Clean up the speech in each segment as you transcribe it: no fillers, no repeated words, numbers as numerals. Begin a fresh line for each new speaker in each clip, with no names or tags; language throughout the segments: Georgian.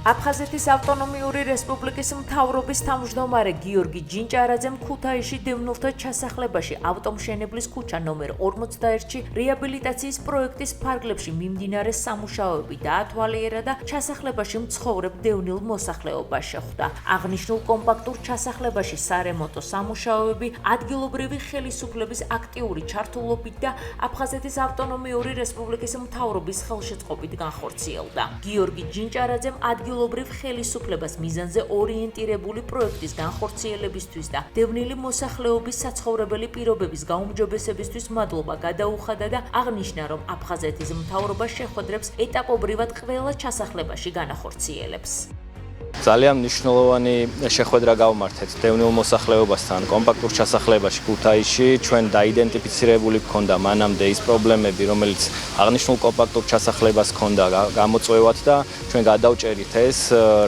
აფხაზეთის ავტონომიური რესპუბლიკის მთავრობის თავმჯდომარე გიორგი ჯინჭარაძემ ქუთაისში დევნილთა ჩასახლებაში ავტომშენებლის ქუჩა ნომერ 41-ში რეაბილიტაციის პროექტის ფარგლებში მიმდინარე სამუშაოები დაათვალიერა და ჩასახლებაში მცხოვრებ დევნილ მოსახლეობას შეხვდა. აღნიშნულ კომპაქტურ ჩასახლებაში სარემონტო სამუშაოები ადგილობრივი ხელისუფლების აქტიური ჩართულობით და აფხაზეთის ავტონომიური რესპუბლიკის მთავრობის ხელშეწყობით განხორციელდა. გიორგი ჯინჭარაძემ ადგილობრივ ხელისუფლებას მიზანზე ორიენტირებული პროექტის განხორციელებისთვის და დევნილი მოსახლეობის საცხოვრებელი პირობების გაუმჯობესებისთვის მადლობა გადაუხადა და აღნიშნა, რომ აფხაზეთის მთავრობა შეხვედრებს ეტაპობრივად ყველა ჩასახლებაში განახორციელებს.
ძალიან მნიშვნელოვანი შეხვედრა გავმართეთ დევნილ მოსახლეობასთან კომპაქტურ ჩასახლებაში ქუთაისში. ჩვენ დაიდენტიფიცირებული გქონდა მანამდე ის პრობლემები, რომელიც აღნიშნულ კომპაქტურ ჩასახლებას ჰქონდა გამოწვევად და ჩვენ გადავჭერით ეს,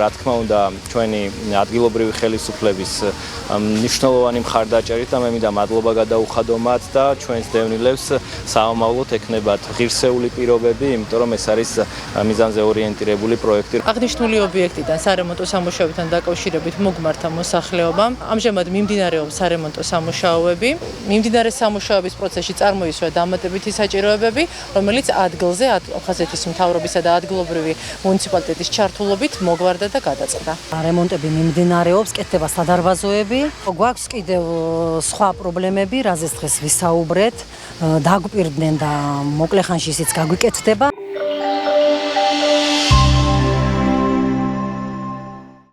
რა თქმა უნდა, ჩვენი ადგილობრივი ხელისუფლების მნიშვნელოვანი მხარდაჭერით და მე მინდა მადლობა გადაუხადო მათ და ჩვენს დევნილებს საომავლოდ ექნებათ ღირსეული პირობები, იმიტომ რომ ეს არის მიზანზე ორიენტირებული პროექტი.
აღნიშნული ობიექტიდან სარემონტო სამუშაოებთან დაკავშირებით მოგმართა მოსახლეობამ. ამჟამად მიმდინარეობს სარემონტო სამუშაოები. მიმდინარე სამუშაოების პროცესში წარმოისვა დამატებითი საჭიროებები, რომელიც ადგილზე აფხაზეთის მთავრობისა და ადგილობრივი მუნიციპალიტეტის ჩართულობით მოგვარდა და გადაწყდა.
რემონტები მიმდინარეობს, კეთდება სადარბაზოები. გვაქვს კიდევ სხვა პრობლემები, რაზეც დღეს ვისაუბრეთ. დაგვპირდნენ და მოკლე ხანში ისიც გაგვიკეთდება.